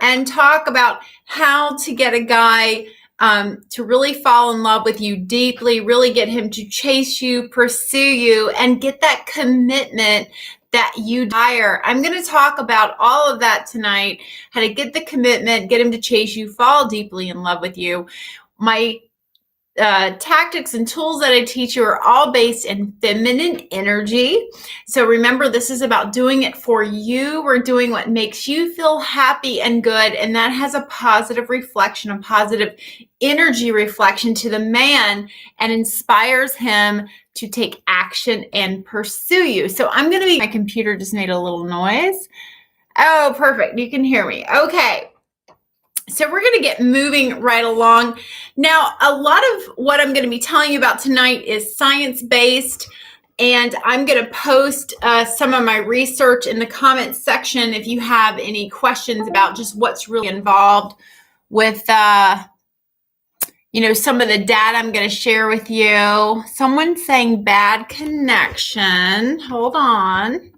and talk about how to get a guy to really fall in love with you deeply, really get him to chase you, pursue you, and get that commitment that you desire. I'm going to talk about all of that tonight, how to get the commitment, get him to chase you, fall deeply in love with you. My tactics and tools that I teach you are all based in feminine energy. So remember, this is about doing it for you. We're doing what makes you feel happy and good, and that has a positive reflection, a positive energy reflection to the man, and inspires him to take action and pursue you. So I'm going to be, my computer just made a little noise. Oh, perfect. You can hear me. Okay. So we're going to get moving right along. Now, a lot of what I'm going to be telling you about tonight is science-based, and I'm going to post some of my research in the comments section if you have any questions about just what's really involved with, some of the data I'm going to share with you. Someone's saying bad connection. Hold on.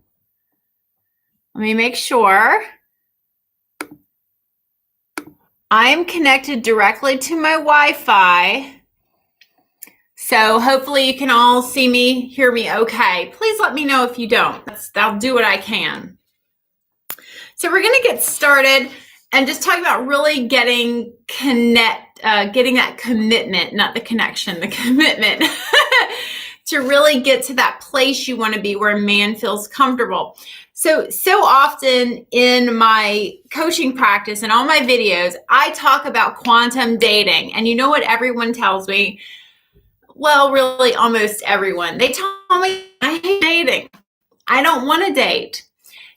Let me make sure. I'm connected directly to my Wi-Fi, so hopefully you can all see me, hear me okay. Please let me know if you don't. I'll do what I can. So we're going to get started and just talk about really getting that commitment, not the connection, the commitment to really get to that place you want to be where a man feels comfortable. So often in my coaching practice and all my videos, I talk about quantum dating. And you know what everyone tells me? Well, really almost everyone. They tell me, I hate dating. I don't want to date.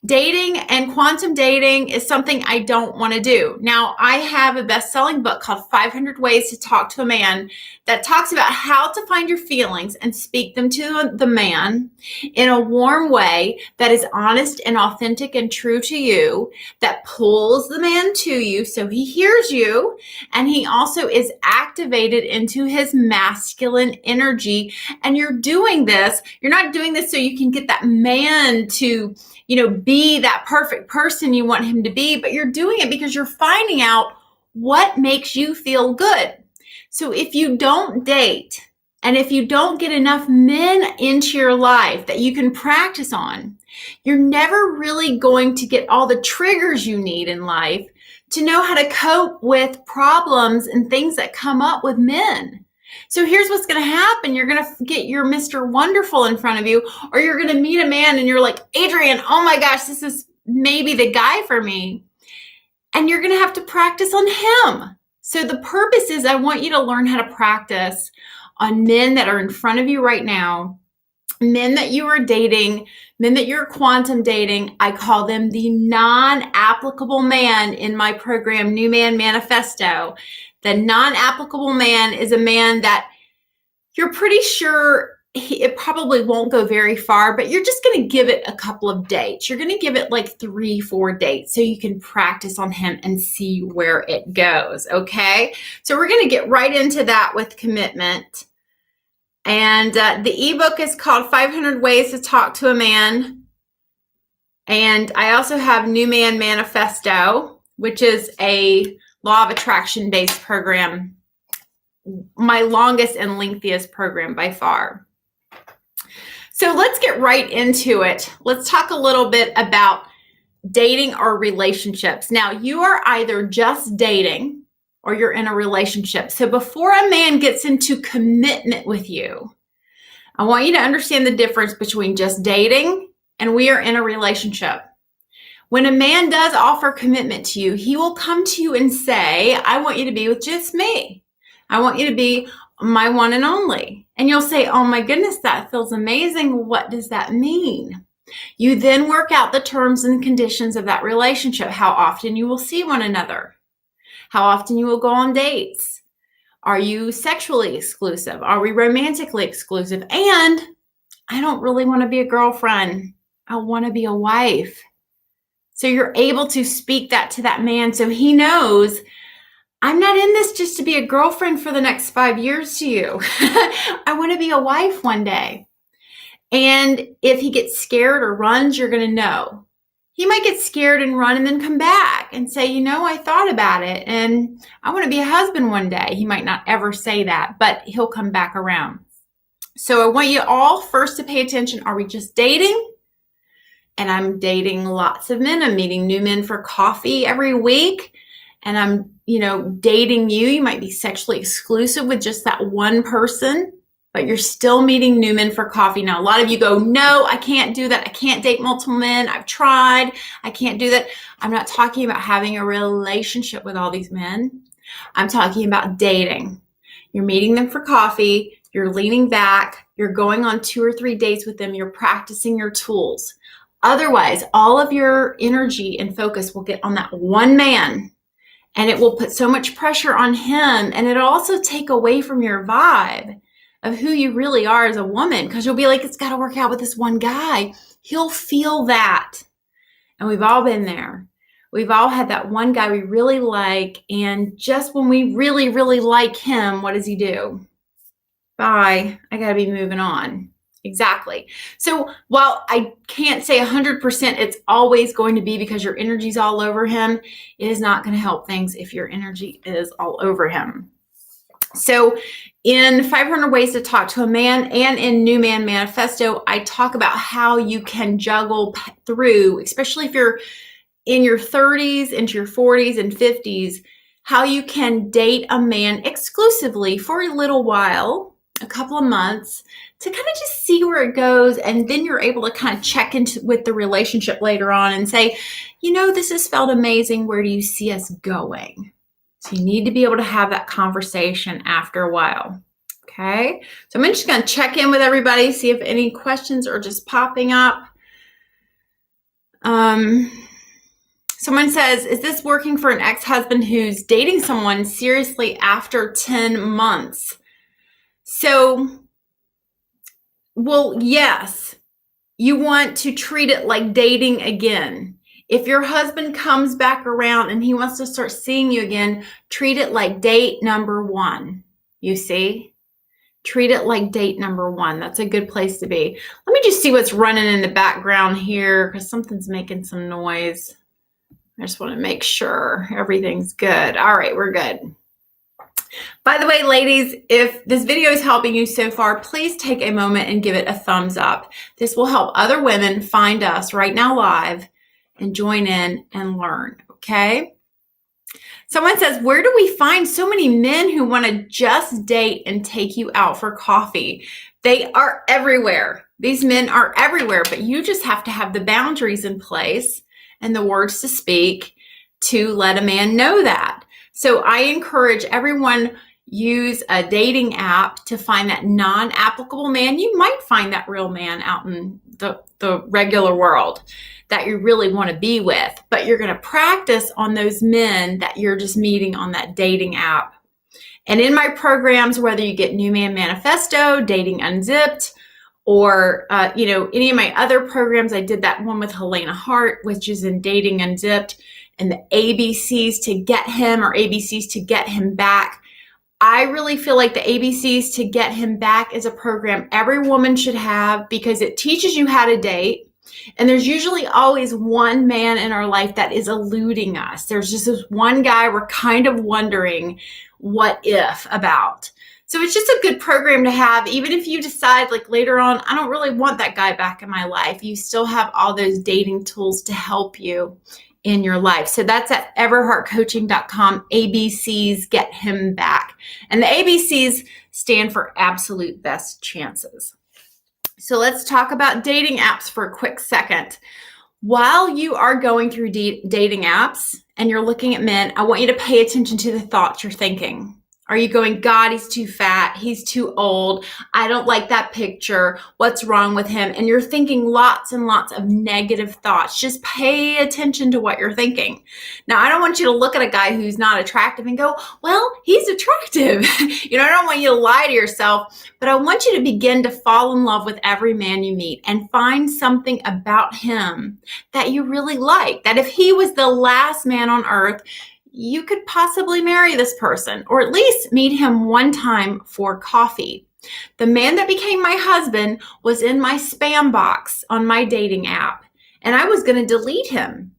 Dating and quantum dating is something I don't want to do. Now, I have a best-selling book called 500 Ways to Talk to a Man that talks about how to find your feelings and speak them to the man in a warm way that is honest and authentic and true to you, that pulls the man to you so he hears you, and he also is activated into his masculine energy. And you're doing this, you're not doing this so you can get that man to be that perfect person you want him to be, but you're doing it because you're finding out what makes you feel good. So if you don't date, and if you don't get enough men into your life that you can practice on, you're never really going to get all the triggers you need in life to know how to cope with problems and things that come up with men. So here's what's going to happen. You're going to get your Mr. Wonderful in front of you, or you're going to meet a man and you're like, Adrienne, oh my gosh, this is maybe the guy for me. And you're going to have to practice on him. So the purpose is I want you to learn how to practice on men that are in front of you right now, men that you are dating, men that you're quantum dating. I call them the non-applicable man in my program, New Man Manifesto. The non-applicable man is a man that you're pretty sure it probably won't go very far, but you're just going to give it a couple of dates. You're going to give it like 3-4 dates so you can practice on him and see where it goes, okay? So we're going to get right into that with commitment. And the ebook is called 500 Ways to Talk to a Man. And I also have New Man Manifesto, which is a law of attraction based program, my longest and lengthiest program by far. So let's get right into it. Let's talk a little bit about dating or relationships. Now, you are either just dating or you're in a relationship. So before a man gets into commitment with you, I want you to understand the difference between just dating and we are in a relationship. When a man does offer commitment to you, he will come to you and say, I want you to be with just me. I want you to be my one and only. And you'll say, oh my goodness, that feels amazing. What does that mean? You then work out the terms and conditions of that relationship, how often you will see one another, how often you will go on dates. Are you sexually exclusive? Are we romantically exclusive? And I don't really want to be a girlfriend. I want to be a wife. So you're able to speak that to that man so he knows, I'm not in this just to be a girlfriend for the next 5 years to you. I want to be a wife one day. And if he gets scared or runs, you're going to know. he might get scared and run and then come back and say, you know, I thought about it and I want to be a husband one day. He might not ever say that, but he'll come back around. So I want you all first to pay attention. Are we just dating? And I'm dating lots of men. I'm meeting new men for coffee every week. And I'm, dating you. You might be sexually exclusive with just that one person, but you're still meeting new men for coffee. Now, a lot of you go, no, I can't do that. I can't date multiple men. I've tried. I can't do that. I'm not talking about having a relationship with all these men. I'm talking about dating. You're meeting them for coffee. You're leaning back. You're going on 2 or 3 dates with them. You're practicing your tools. Otherwise, all of your energy and focus will get on that one man, and it will put so much pressure on him, and it'll also take away from your vibe of who you really are as a woman, because you'll be like, it's got to work out with this one guy. He'll feel that. And we've all been there. We've all had that one guy we really like, and just when we really, really like him, what does he do? Bye. I got to be moving on. Exactly. So while I can't say 100% it's always going to be because your energy's all over him, it is not going to help things if your energy is all over him. So in 500 Ways to Talk to a Man and in New Man Manifesto, I talk about how you can juggle through, especially if you're in your 30s into your 40s and 50s, how you can date a man exclusively for a little while, a couple of months, to kind of just see where it goes. And then you're able to kind of check into with the relationship later on and say, this has felt amazing. Where do you see us going? So you need to be able to have that conversation after a while. Okay. So I'm just going to check in with everybody, see if any questions are just popping up. Someone says, is this working for an ex-husband who's dating someone seriously after 10 months? So, well, yes, you want to treat it like dating again. If your husband comes back around and he wants to start seeing you again, treat it like date number 1. You see? Treat it like date number 1. That's a good place to be. Let me just see what's running in the background here because something's making some noise. I just want to make sure everything's good. All right, we're good. By the way, ladies, if this video is helping you so far, please take a moment and give it a thumbs up. This will help other women find us right now live and join in and learn, okay? Someone says, where do we find so many men who want to just date and take you out for coffee? They are everywhere. These men are everywhere, but you just have to have the boundaries in place and the words to speak to let a man know that. So I encourage everyone use a dating app to find that non-applicable man. You might find that real man out in the regular world that you really want to be with, but you're going to practice on those men that you're just meeting on that dating app. And in my programs, whether you get New Man Manifesto, Dating Unzipped, or any of my other programs, I did that one with Helena Hart, which is in Dating Unzipped, and the ABCs to get him or ABCs to get him back. I really feel like the ABCs to get him back is a program every woman should have because it teaches you how to date. And there's usually always one man in our life that is eluding us. There's just this one guy we're kind of wondering what if about. So it's just a good program to have. Even if you decide like later on, I don't really want that guy back in my life, you still have all those dating tools to help you in your life. So that's at everheartcoaching.com, ABCs, get him back. And the ABCs stand for absolute best chances. So let's talk about dating apps for a quick second. While you are going through dating apps and you're looking at men, I want you to pay attention to the thoughts you're thinking. Are you going, God, he's too fat, he's too old, I don't like that picture, what's wrong with him? And you're thinking lots and lots of negative thoughts. Just pay attention to what you're thinking. Now, I don't want you to look at a guy who's not attractive and go, well, he's attractive. I don't want you to lie to yourself, but I want you to begin to fall in love with every man you meet and find something about him that you really like, that if he was the last man on earth, you could possibly marry this person or at least meet him one time for coffee. The man that became my husband was in my spam box on my dating app. and I was going to delete him.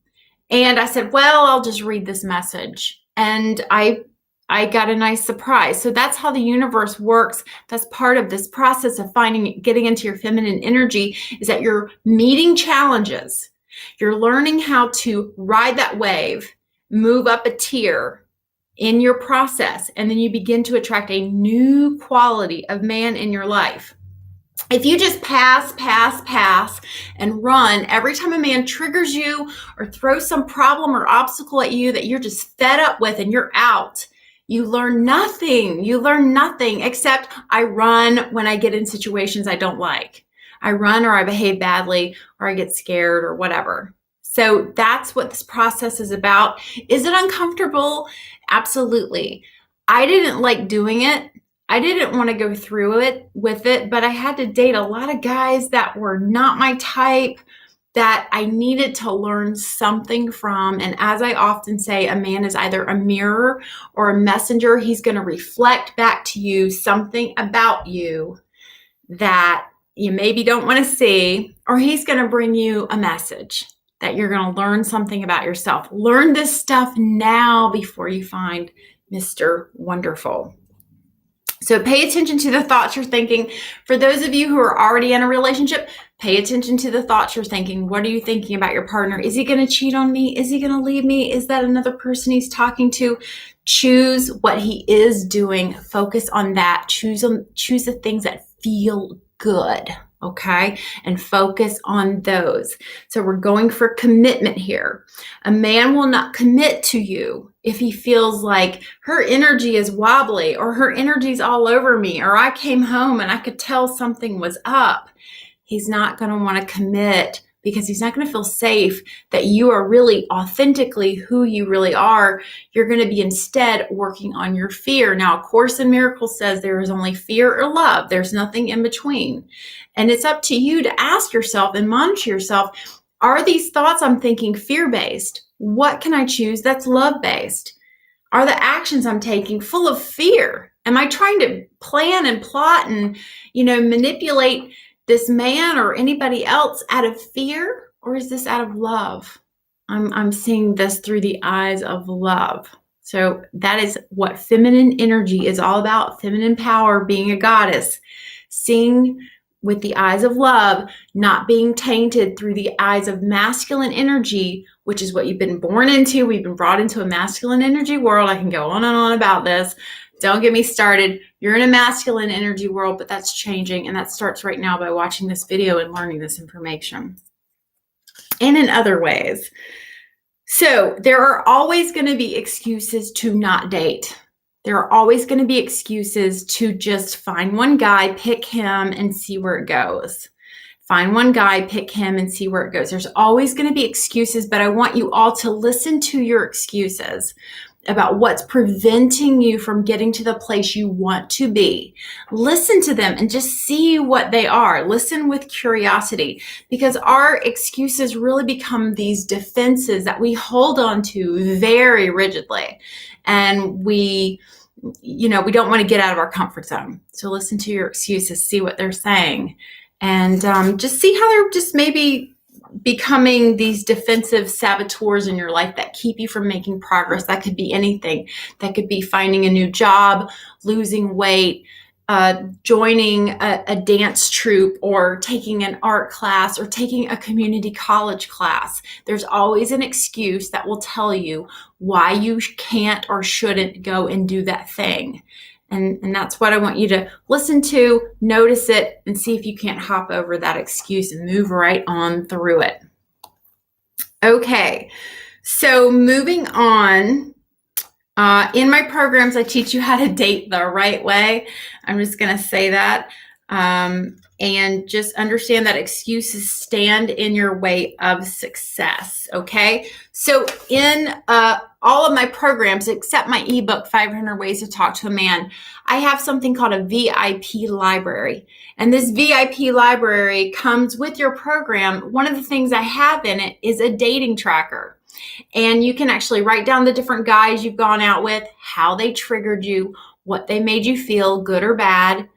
And I said, well, I'll just read this message. And I got a nice surprise. So that's how the universe works. That's part of this process of getting into your feminine energy, is that you're meeting challenges. You're learning how to ride that wave, move up a tier in your process, and then you begin to attract a new quality of man in your life. If you just pass, and run every time a man triggers you or throws some problem or obstacle at you that you're just fed up with and you're out, you learn nothing. You learn nothing except I run when I get in situations I don't like. I run or I behave badly or I get scared or whatever. So that's what this process is about. Is it uncomfortable? Absolutely. I didn't like doing it. I didn't want to go through it with it, but I had to date a lot of guys that were not my type, that I needed to learn something from. And as I often say, a man is either a mirror or a messenger. He's going to reflect back to you something about you that you maybe don't want to see, or he's going to bring you a message that you're going to learn something about yourself. Learn this stuff now before you find Mr. Wonderful. So pay attention to the thoughts you're thinking. For those of you who are already in a relationship, pay attention to the thoughts you're thinking. What are you thinking about your partner? Is he going to cheat on me? Is he going to leave me? Is that another person he's talking to? Choose what he is doing. Focus on that. Choose the things that feel good, okay? And focus on those. So we're going for commitment here. A man will not commit to you if he feels like her energy is wobbly, or her energy's all over me, or I came home and I could tell something was up. He's not going to want to commit because he's not going to feel safe that you are really authentically who you really are. You're going to be instead working on your fear. Now, A Course in Miracles says there is only fear or love. There's nothing in between. And it's up to you to ask yourself and monitor yourself, are these thoughts I'm thinking fear-based? What can I choose that's love-based? Are the actions I'm taking full of fear? Am I trying to plan and plot and, manipulate this man or anybody else out of fear, or is this out of love? I'm seeing this through the eyes of love. So that is what feminine energy is all about. Feminine power, being a goddess, seeing with the eyes of love, not being tainted through the eyes of masculine energy, which is what you've been born into. We've been brought into a masculine energy world. I can go on and on about this. Don't get me started. You're in a masculine energy world, but that's changing. And that starts right now by watching this video and learning this information. And in other ways. So there are always going to be excuses to not date. There are always going to be excuses to just find one guy, pick him, and see where it goes. Find one guy, pick him, and see where it goes. There's always going to be excuses, but I want you all to listen to your excuses about what's preventing you from getting to the place you want to be. Listen to them and just see what they are. Listen with curiosity, because our excuses really become these defenses that we hold on to very rigidly. And we don't want to get out of our comfort zone. So listen to your excuses, see what they're saying, and just see how they're just maybe becoming these defensive saboteurs in your life that keep you from making progress. That could be anything. That could be finding a new job, losing weight, joining a dance troupe, or taking an art class, or taking a community college class. There's always an excuse that will tell you why you can't or shouldn't go and do that thing. And that's what I want you to listen to, notice it, and see if you can't hop over that excuse and move right on through it. Okay, so moving on. In my programs, I teach you how to date the right way. I'm just going to say that. And just understand that excuses stand in your way of success, okay? So in all of my programs, except my ebook, 500 Ways to Talk to a Man, I have something called a VIP library. And this VIP library comes with your program. One of the things I have in it is a dating tracker. And you can actually write down the different guys you've gone out with, how they triggered you, what they made you feel, good or bad,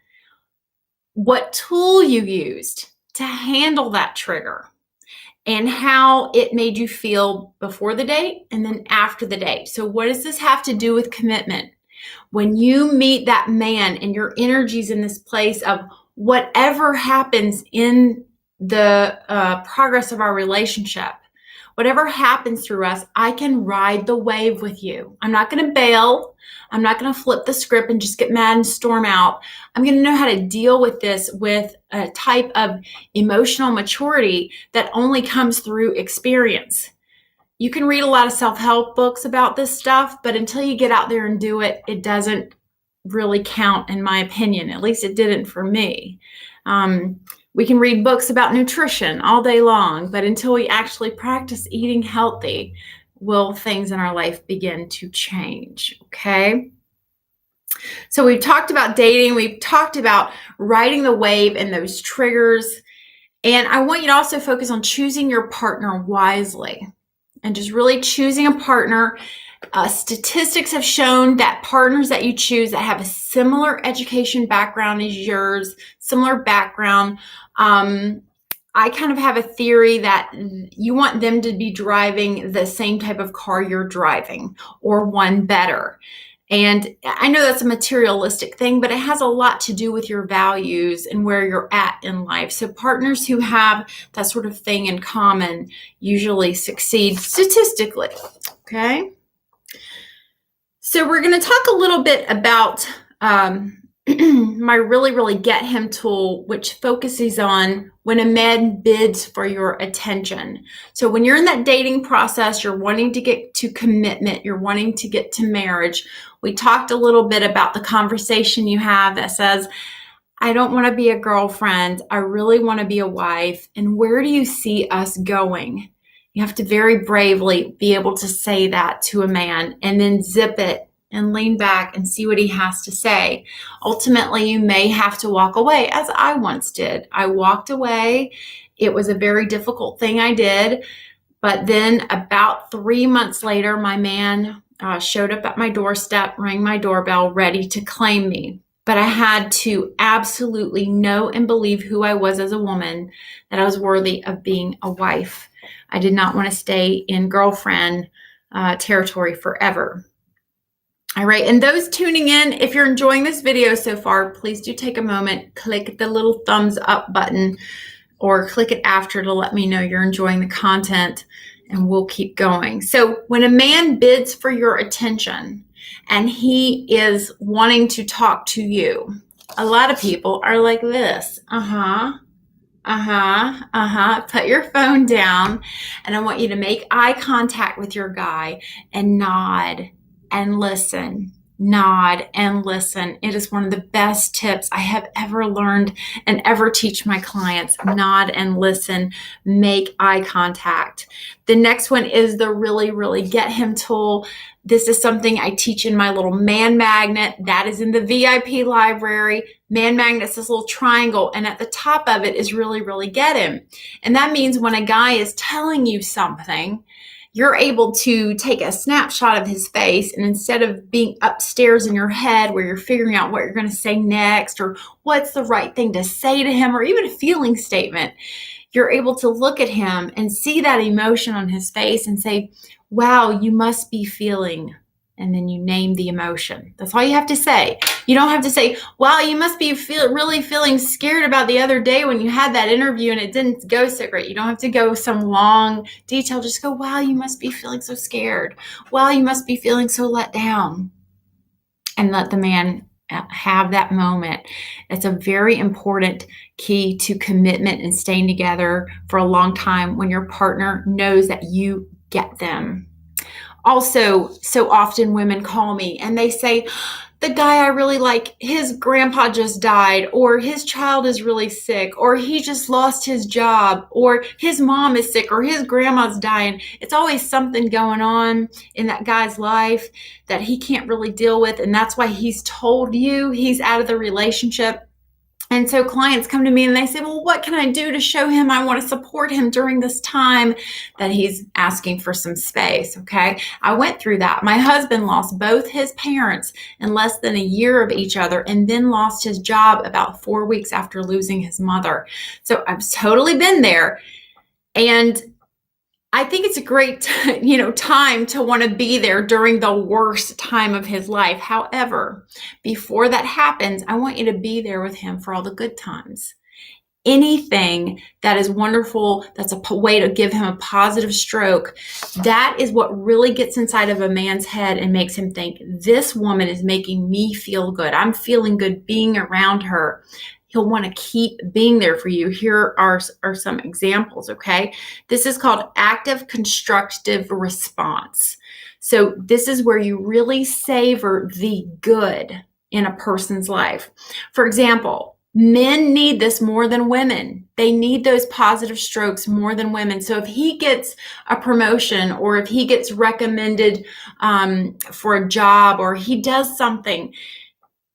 what tool you used to handle that trigger. and how it made you feel before the date and then after the date. So what does this have to do with commitment? When you meet that man and your energy's in this place of whatever happens in the progress of our relationship, whatever happens through us, I can ride the wave with you. I'm not going to bail. I'm not going to flip the script and just get mad and storm out. I'm going to know how to deal with this with a type of emotional maturity that only comes through experience. You can read a lot of self-help books about this stuff, but until you get out there and do it, it doesn't really count, in my opinion. At least it didn't for me. We can read books about nutrition all day long, but until we actually practice eating healthy, will things in our life begin to change, okay? So we've talked about dating, we've talked about riding the wave and those triggers, and I want you to also focus on choosing your partner wisely and just really choosing a partner. Statistics have shown that partners that you choose that have a similar education background as yours, similar background, I kind of have a theory that you want them to be driving the same type of car you're driving or one better. And I know that's a materialistic thing, but it has a lot to do with your values and where you're at in life. So partners who have that sort of thing in common usually succeed statistically, okay? So we're going to talk a little bit about my really get him tool, which focuses on when a man bids for your attention. So when you're in that dating process, you're wanting to get to commitment, you're wanting to get to marriage. We talked a little bit about the conversation you have that says, I don't want to be a girlfriend. I really want to be a wife. And where do you see us going? You have to very bravely be able to say that to a man and then zip it and lean back and see what he has to say. Ultimately, you may have to walk away, as I once did. I walked away. It was a very difficult thing I did. But then about 3 months later, my man showed up at my doorstep, rang my doorbell, ready to claim me. But I had to absolutely know and believe who I was as a woman, that I was worthy of being a wife. I did not want to stay in girlfriend territory forever. All right, and those tuning in, if you're enjoying this video so far, please do take a moment, click the little thumbs up button or click it after to let me know you're enjoying the content, and we'll keep going. So when a man bids for your attention and he is wanting to talk to you, a lot of people are like this, put your phone down, and I want you to make eye contact with your guy and nod and listen. Nod and listen. It is one of the best tips I have ever learned and ever teach my clients. Nod and listen. Make eye contact. The next one is the really get him tool. This is something I teach in my little man magnet. That is in the VIP library. Man magnet's this little triangle, and at the top of it is really get him. And that means when a guy is telling you something, you're able to take a snapshot of his face, and instead of being upstairs in your head where you're figuring out what you're going to say next or what's the right thing to say to him or even a feeling statement, you're able to look at him and see that emotion on his face and say, wow, you must be feeling, and then you name the emotion. That's all you have to say. You don't have to say, wow, you must be really feeling scared about the other day when you had that interview and it didn't go so great. You don't have to go some long detail. Just go, wow, you must be feeling so scared. Wow, you must be feeling so let down. And let the man have that moment. It's a very important key to commitment and staying together for a long time when your partner knows that you get them. Also, so often women call me and they say, the guy I really like, his grandpa just died, or his child is really sick, or he just lost his job, or his mom is sick, or his grandma's dying. It's always something going on in that guy's life that he can't really deal with, and that's why he's told you he's out of the relationship. And so clients come to me and they say, well, what can I do to show him I want to support him during this time that he's asking for some space, okay? I went through that. My husband lost both his parents in less than a year of each other and then lost his job about 4 weeks after losing his mother. So I've totally been there. And I think it's a great, time to want to be there during the worst time of his life. However, before that happens, I want you to be there with him for all the good times. Anything that is wonderful, that's a way to give him a positive stroke, that is what really gets inside of a man's head and makes him think, this woman is making me feel good. I'm feeling good being around her. He'll want to keep being there for you. Here are some examples, okay? This is called active constructive response. So this is where you really savor the good in a person's life. For example, men need this more than women. They need those positive strokes more than women. So if he gets a promotion, or if he gets recommended for a job, or he does something,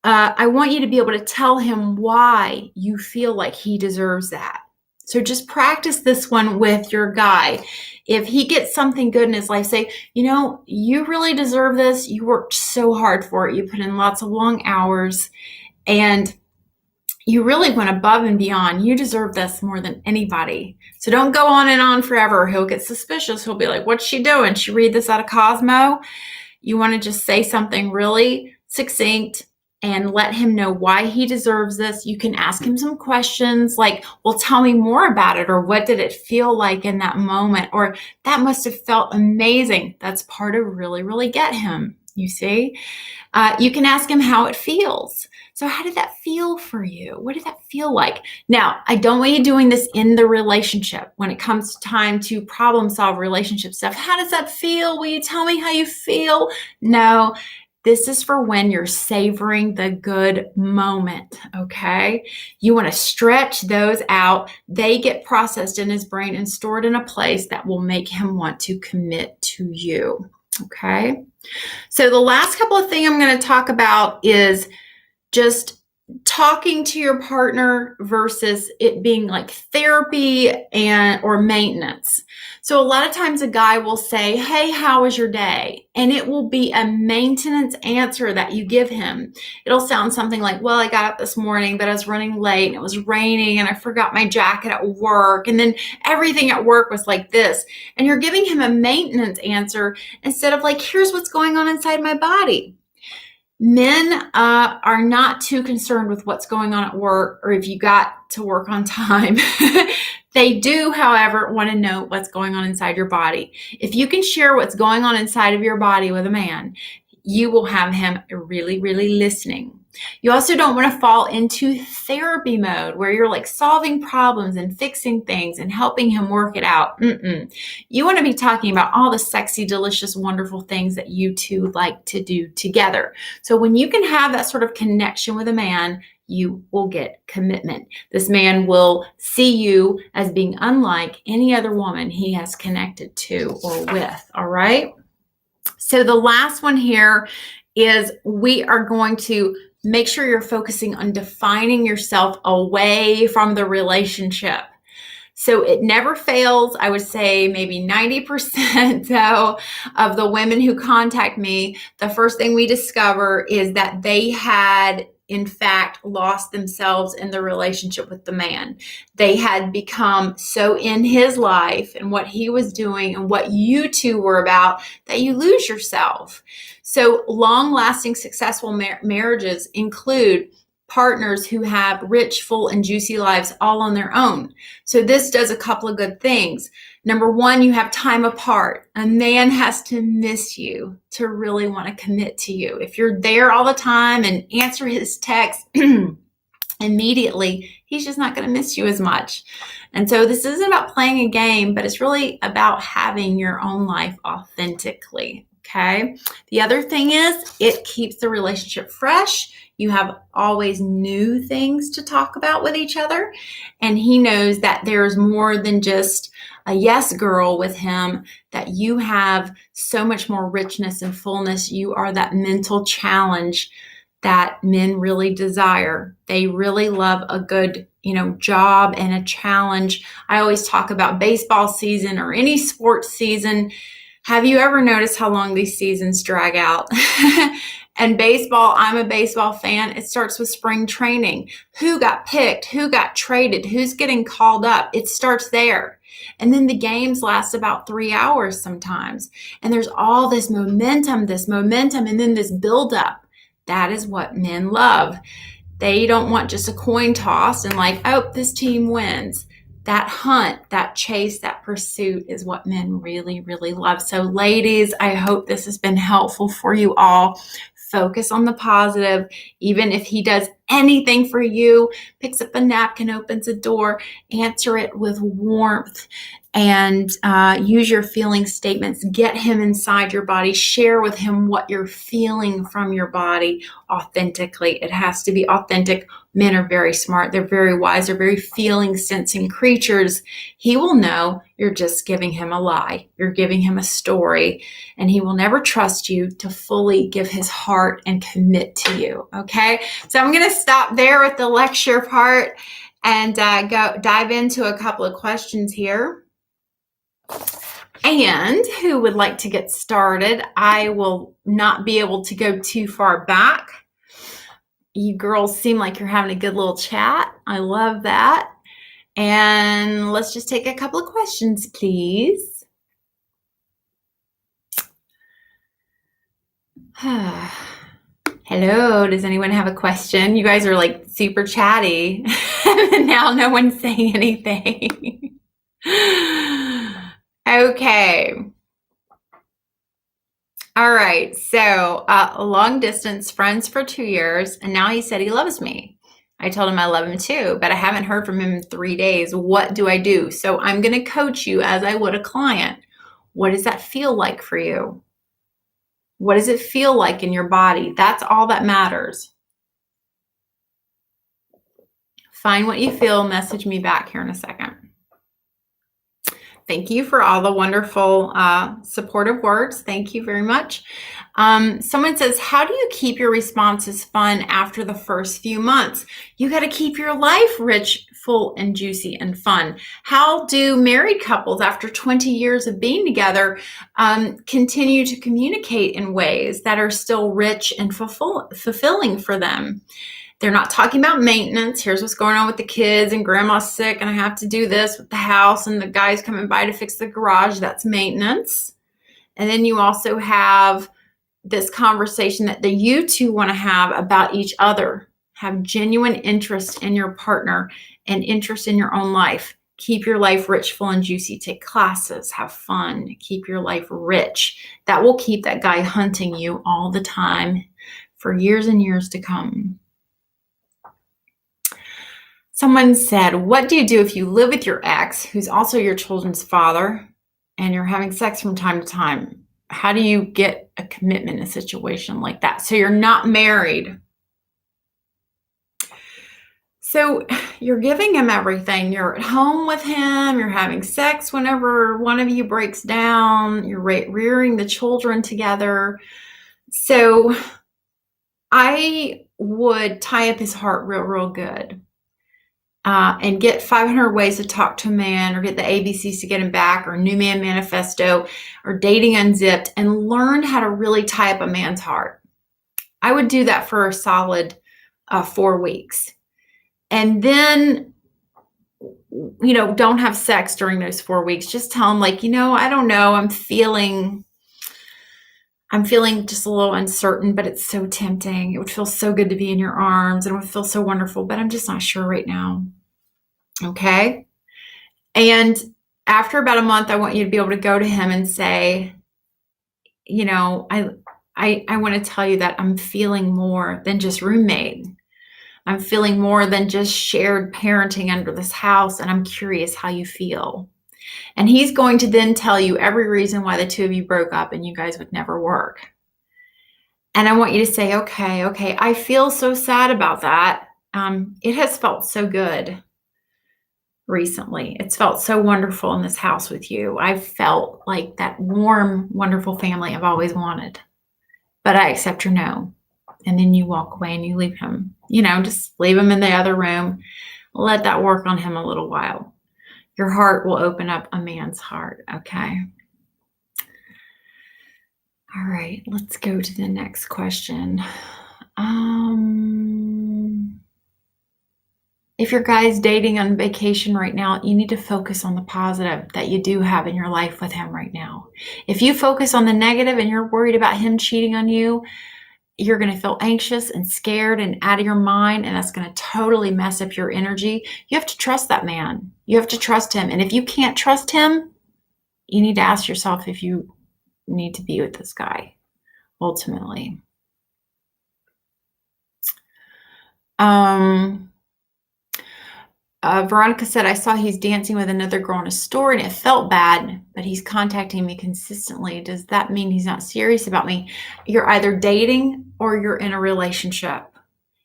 I want you to be able to tell him why you feel like he deserves that. So just practice this one with your guy. If he gets something good in his life, say, you really deserve this. You worked so hard for it. You put in lots of long hours, and you really went above and beyond. You deserve this more than anybody. So don't go on and on forever. He'll get suspicious. He'll be like, what's she doing? She read this out of Cosmo? You want to just say something really succinct and let him know why he deserves this. You can ask him some questions like, well, tell me more about it, or what did it feel like in that moment, or that must have felt amazing. That's part of really, really get him, you see. You can ask him how it feels. So how did that feel for you? What did that feel like? Now, I don't want you doing this in the relationship. When it comes time to problem solve relationship stuff, how does that feel? Will you tell me how you feel? No. This is for when you're savoring the good moment, okay? You want to stretch those out. They get processed in his brain and stored in a place that will make him want to commit to you, okay? So the last couple of things I'm going to talk about is just talking to your partner versus it being like therapy or maintenance. So a lot of times a guy will say, hey, how was your day? And it will be a maintenance answer that you give him. It'll sound something like, well, I got up this morning, but I was running late and it was raining and I forgot my jacket at work. And then everything at work was like this. And you're giving him a maintenance answer instead of like, here's what's going on inside my body. Men are not too concerned with what's going on at work, or if you got to work on time. They do, however, want to know what's going on inside your body. If you can share what's going on inside of your body with a man, you will have him really, really listening. You also don't want to fall into therapy mode where you're like solving problems and fixing things and helping him work it out. You want to be talking about all the sexy, delicious, wonderful things that you two like to do together. So when you can have that sort of connection with a man, you will get commitment. This man will see you as being unlike any other woman he has connected to or with, all right? So the last one here is we are going to make sure you're focusing on defining yourself away from the relationship. So it never fails. I would say maybe 90% though of the women who contact me, the first thing we discover is that they had in fact lost themselves in the relationship with the man. They had become so in his life and what he was doing and what you two were about that you lose yourself. So long-lasting, successful marriages include partners who have rich, full, and juicy lives all on their own. So this does a couple of good things. Number one, you have time apart. A man has to miss you to really want to commit to you. If you're there all the time and answer his texts immediately, he's just not going to miss you as much. And so this isn't about playing a game, but it's really about having your own life authentically. Okay. The other thing is it keeps the relationship fresh. You have always new things to talk about with each other. And he knows that there's more than just a yes girl with him, that you have so much more richness and fullness. You are that mental challenge that men really desire. They really love a good, job and a challenge. I always talk about baseball season or any sports season. Have you ever noticed how long these seasons drag out? And baseball, I'm a baseball fan. It starts with spring training. Who got picked? Who got traded? Who's getting called up? It starts there. And then the games last about 3 hours sometimes. And there's all this momentum, and then this buildup. That is what men love. They don't want just a coin toss and like, oh, this team wins. That hunt, that chase, that pursuit is what men really, really love. So ladies, I hope this has been helpful for you all. Focus on the positive. Even if he does anything for you, picks up a napkin, opens a door, answer it with warmth, and use your feeling statements. Get him inside your body. Share with him what you're feeling from your body authentically. It has to be authentic. Men are very smart. They're very wise. They're very feeling, sensing creatures. He will know you're just giving him a lie. You're giving him a story, and he will never trust you to fully give his heart and commit to you. Okay? So I'm going to stop there with the lecture part and go dive into a couple of questions here. And who would like to get started? I will not be able to go too far back. You girls seem like you're having a good little chat. I love that. And let's just take a couple of questions, please. Hello, does anyone have a question? You guys are like super chatty. And now no one's saying anything. Okay. All right. So long distance friends for 2 years. And now he said he loves me. I told him I love him too, but I haven't heard from him in 3 days. What do I do? So I'm going to coach you as I would a client. What does that feel like for you? What does it feel like in your body? That's all that matters. Find what you feel. Message me back here in a second. Thank you for all the wonderful supportive words. Thank you very much. Someone says, how do you keep your responses fun after the first few months? You got to keep your life rich, full, and juicy and fun. How do married couples after 20 years of being together continue to communicate in ways that are still rich and fulfilling for them? They're not talking about maintenance. Here's what's going on with the kids, and grandma's sick and I have to do this with the house, and the guy's coming by to fix the garage. That's maintenance. And then you also have this conversation that you two want to have about each other. Have genuine interest in your partner and interest in your own life. Keep your life rich, full, and juicy. Take classes, have fun, keep your life rich. That will keep that guy hunting you all the time for years and years to come. Someone said, what do you do if you live with your ex, who's also your children's father, and you're having sex from time to time? How do you get a commitment in a situation like that? So you're not married. So you're giving him everything. You're at home with him. You're having sex whenever one of you breaks down. You're rearing the children together. So I would tie up his heart real, real good. And get 500 ways to talk to a man, or get the ABCs to get him back, or New Man Manifesto, or Dating Unzipped, and learn how to really tie up a man's heart. I would do that for a solid 4 weeks. And then, don't have sex during those 4 weeks. Just tell him, like, I don't know, I'm feeling just a little uncertain, but it's so tempting. It would feel so good to be in your arms, and it would feel so wonderful, but I'm just not sure right now. Okay. And after about a month, I want you to be able to go to him and say, I want to tell you that I'm feeling more than just roommate. I'm feeling more than just shared parenting under this house, and I'm curious how you feel. And he's going to then tell you every reason why the two of you broke up and you guys would never work. And I want you to say, okay, I feel so sad about that. It has felt so good recently. It's felt so wonderful in this house with you. I've felt like that warm, wonderful family I've always wanted. But I accept your no. And then you walk away and you leave him. Just leave him in the other room. Let that work on him a little while. Your heart will open up a man's heart, okay? All right, let's go to the next question. If your guy's dating on vacation right now, you need to focus on the positive that you do have in your life with him right now. If you focus on the negative and you're worried about him cheating on you, you're going to feel anxious and scared and out of your mind, and that's going to totally mess up your energy. You have to trust that man. You have to trust him. And if you can't trust him, you need to ask yourself if you need to be with this guy, ultimately. Veronica said, I saw he's dancing with another girl in a store and it felt bad, but he's contacting me consistently. Does that mean he's not serious about me? You're either dating or you're in a relationship.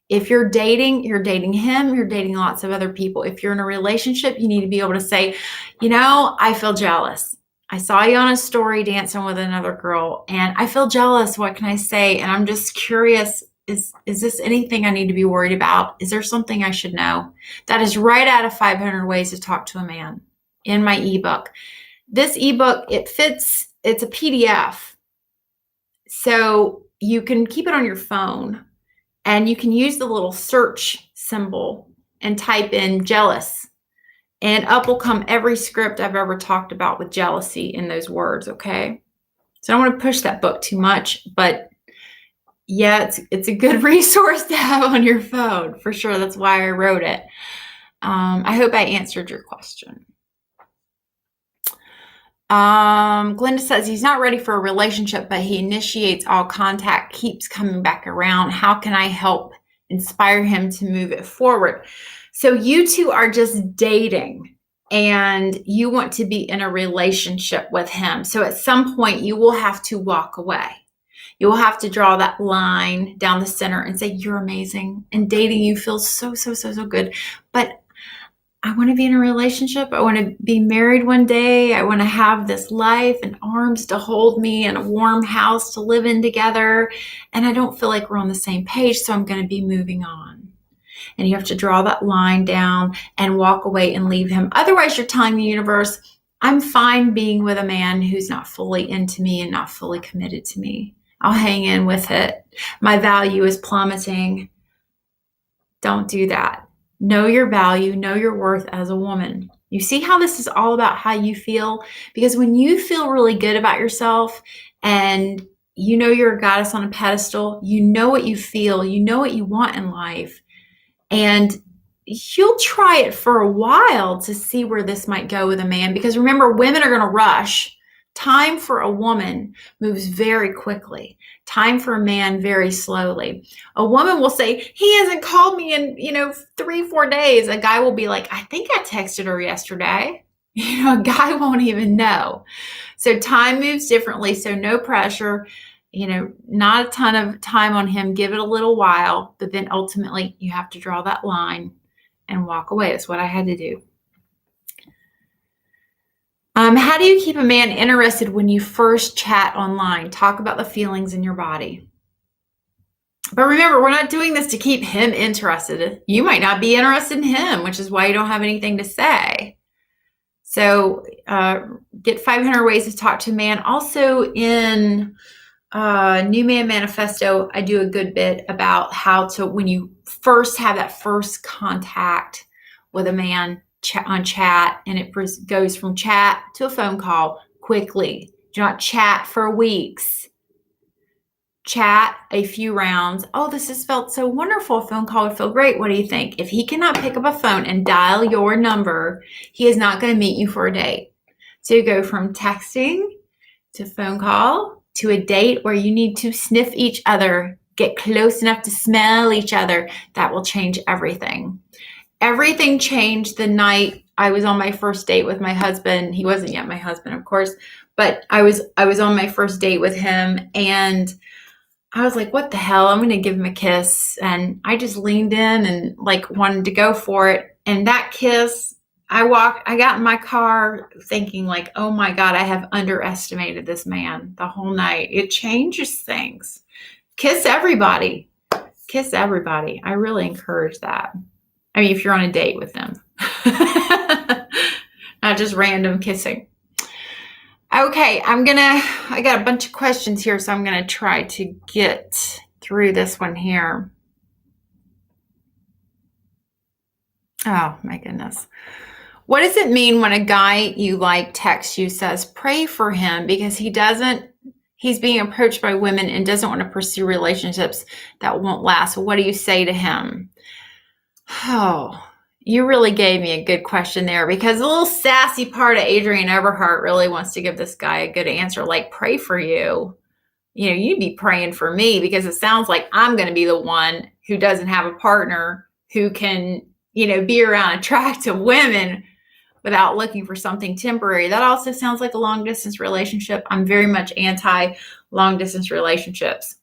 If you're dating him, you're dating lots of other people. If you're in a relationship, you need to be able to say, I feel jealous. I saw you on a story dancing with another girl and I feel jealous. What can I say? And I'm just curious. Is this anything I need to be worried about? Is there something I should know? That is right out of 500 Ways to Talk to a Man in my ebook. This ebook, it's a PDF. So you can keep it on your phone and you can use the little search symbol and type in jealous. And up will come every script I've ever talked about with jealousy in those words, okay? So I don't want to push that book too much, but yeah, it's a good resource to have on your phone, for sure. That's why I wrote it. I hope I answered your question. Glenda says he's not ready for a relationship, but he initiates all contact, keeps coming back around. How can I help inspire him to move it forward? So you two are just dating and you want to be in a relationship with him. So at some point you will have to walk away. You will have to draw that line down the center and say, you're amazing. And dating you feels so good. But I want to be in a relationship. I want to be married one day. I want to have this life and arms to hold me and a warm house to live in together. And I don't feel like we're on the same page, so I'm going to be moving on. And you have to draw that line down and walk away and leave him. Otherwise, you're telling the universe, I'm fine being with a man who's not fully into me and not fully committed to me. I'll hang in with it. My value is plummeting. Don't do that. Know your value, know your worth as a woman. You see how this is all about how you feel? Because when you feel really good about yourself and you know you're a goddess on a pedestal, you know what you feel, you know what you want in life, and you'll try it for a while to see where this might go with a man. Because remember, women are going to rush. Time for a woman moves very quickly. Time for a man very slowly. A woman will say, he hasn't called me in, 3-4 days. A guy will be like, I think I texted her yesterday. A guy won't even know. So time moves differently. So no pressure, not a ton of time on him. Give it a little while, but then ultimately you have to draw that line and walk away. That's what I had to do. How do you keep a man interested when you first chat online? Talk about the feelings in your body. But remember, we're not doing this to keep him interested. You might not be interested in him, which is why you don't have anything to say. So get 500 Ways to Talk to a Man. Also in New Man Manifesto, I do a good bit about how to, when you first have that first contact with a man, on chat, and it goes from chat to a phone call quickly. Do not chat for weeks. Chat a few rounds. Oh, this has felt so wonderful. A phone call would feel great. What do you think? If he cannot pick up a phone and dial your number, he is not going to meet you for a date. So you go from texting to phone call to a date where you need to sniff each other, get close enough to smell each other. That will change everything. Everything changed the night I was on my first date with my husband. He wasn't yet my husband, of course, but I was on my first date with him, and I was like, what the hell? I'm going to give him a kiss. And I just leaned in and wanted to go for it. And that kiss, I got in my car thinking oh my God, I have underestimated this man the whole night. It changes things. Kiss everybody. Kiss everybody. I really encourage that. I mean, if you're on a date with them, not just random kissing. Okay, I got a bunch of questions here, so I'm going to try to get through this one here. Oh my goodness. What does it mean when a guy you like texts you, says, pray for him because he's being approached by women and doesn't want to pursue relationships that won't last? What do you say to him? Oh, you really gave me a good question there, because a little sassy part of Adrienne Everheart really wants to give this guy a good answer, like, pray for you. You'd be praying for me, because it sounds like I'm going to be the one who doesn't have a partner who can, be around attractive women without looking for something temporary. That also sounds like a long distance relationship. I'm very much anti long distance relationships.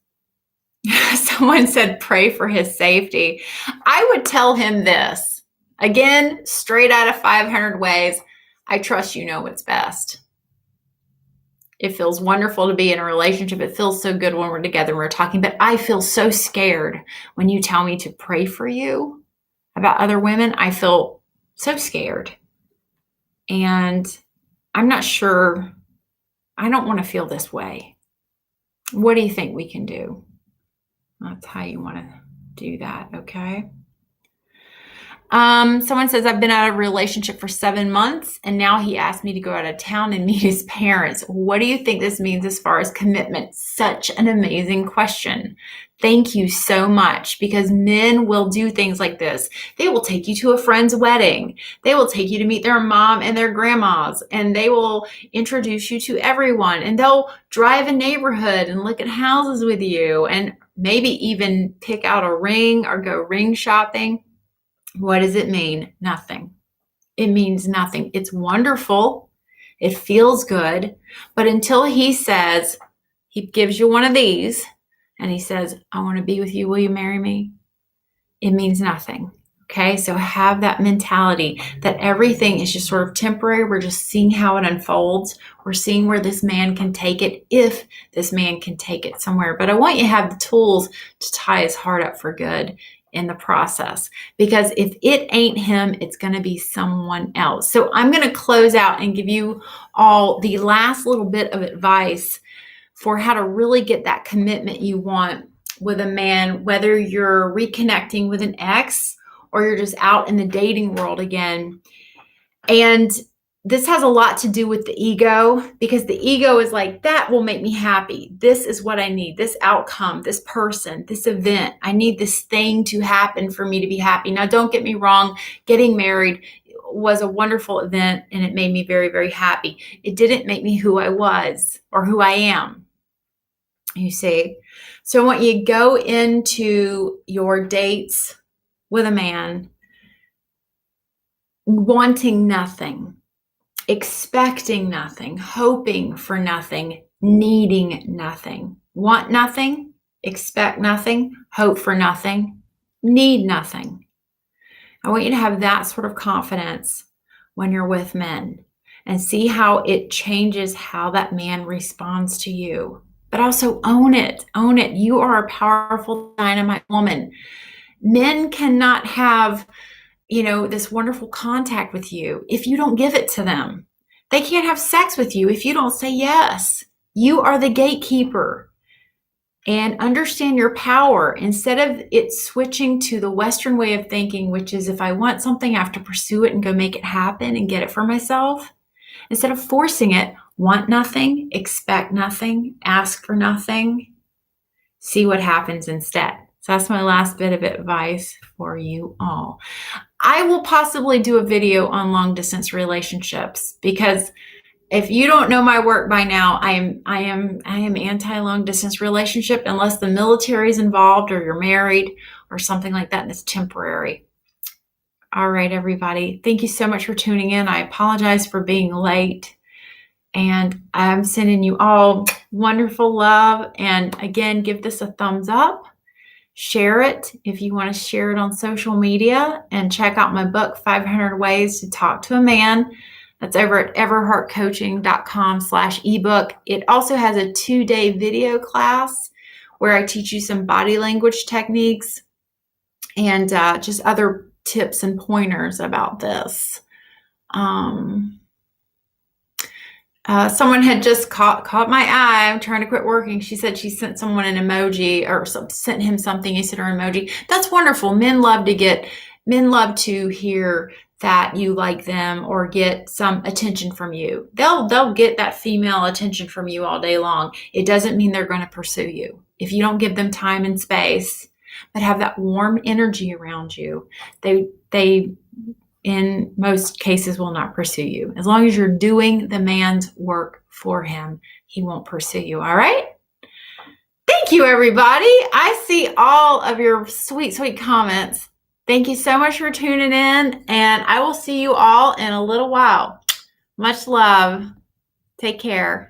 Someone said, pray for his safety. I would tell him this. Again, straight out of 500 ways. I trust you know what's best. It feels wonderful to be in a relationship. It feels so good when we're together and we're talking, but I feel so scared when you tell me to pray for you about other women. I feel so scared. And I'm not sure. I don't want to feel this way. What do you think we can do? That's how you want to do that, okay? Someone says, I've been out of a relationship for 7 months, and now he asked me to go out of town and meet his parents. What do you think this means as far as commitment? Such an amazing question. Thank you so much, because men will do things like this. They will take you to a friend's wedding. They will take you to meet their mom and their grandmas, and they will introduce you to everyone, and they'll drive a neighborhood and look at houses with you, and maybe even pick out a ring or go ring shopping. What does it mean? Nothing. It means nothing. It's wonderful. It feels good. But until he says, he gives you one of these and he says, I want to be with you. Will you marry me? It means nothing. Okay. So have that mentality that everything is just sort of temporary. We're just seeing how it unfolds. We're seeing where this man can take it, if this man can take it somewhere. But I want you to have the tools to tie his heart up for good in the process, because if it ain't him, it's going to be someone else. So I'm going to close out and give you all the last little bit of advice for how to really get that commitment you want with a man, whether you're reconnecting with an ex or you're just out in the dating world again. And this has a lot to do with the ego, because the ego is like, that will make me happy. This is what I need, this outcome, this person, this event. I need this thing to happen for me to be happy. Now, don't get me wrong. Getting married was a wonderful event and it made me very, very happy. It didn't make me who I was or who I am, you see. So I want you to go into your dates with a man wanting nothing, expecting nothing, hoping for nothing, needing nothing. Want nothing, expect nothing, hope for nothing, need nothing. I want you to have that sort of confidence when you're with men, and see how it changes how that man responds to you. But also own it. Own it. You are a powerful dynamite woman. Men cannot have this wonderful contact with you if you don't give it to them. They can't have sex with you if you don't say yes. You are the gatekeeper. And understand your power. Instead of it switching to the Western way of thinking, which is, if I want something, I have to pursue it and go make it happen and get it for myself. Instead of forcing it, want nothing, expect nothing, ask for nothing, see what happens instead. So that's my last bit of advice for you all. I will possibly do a video on long distance relationships, because if you don't know my work by now, I am anti long distance relationship unless the military is involved or you're married or something like that and it's temporary. All right, everybody. Thank you so much for tuning in. I apologize for being late, and I'm sending you all wonderful love. And again, give this a thumbs up. Share it if you want to share it on social media, and check out my book, 500 Ways to Talk to a Man. That's over at everheartcoaching.com/ebook. It also has a 2-day video class where I teach you some body language techniques and just other tips and pointers about this. Someone had just caught my eye. I'm trying to quit working. She said she sent someone an emoji, or sent him something. He sent her an emoji. That's wonderful. Men love to get Men love to hear that you like them or get some attention from you. They'll get that female attention from you all day long. It doesn't mean they're going to pursue you. If you don't give them time and space, but have that warm energy around you, they in most cases will not pursue you. As long as you're doing the man's work for him, he won't pursue you. All right? Thank you, everybody. I see all of your sweet, sweet comments. Thank you so much for tuning in, and I will see you all in a little while. Much love. Take care.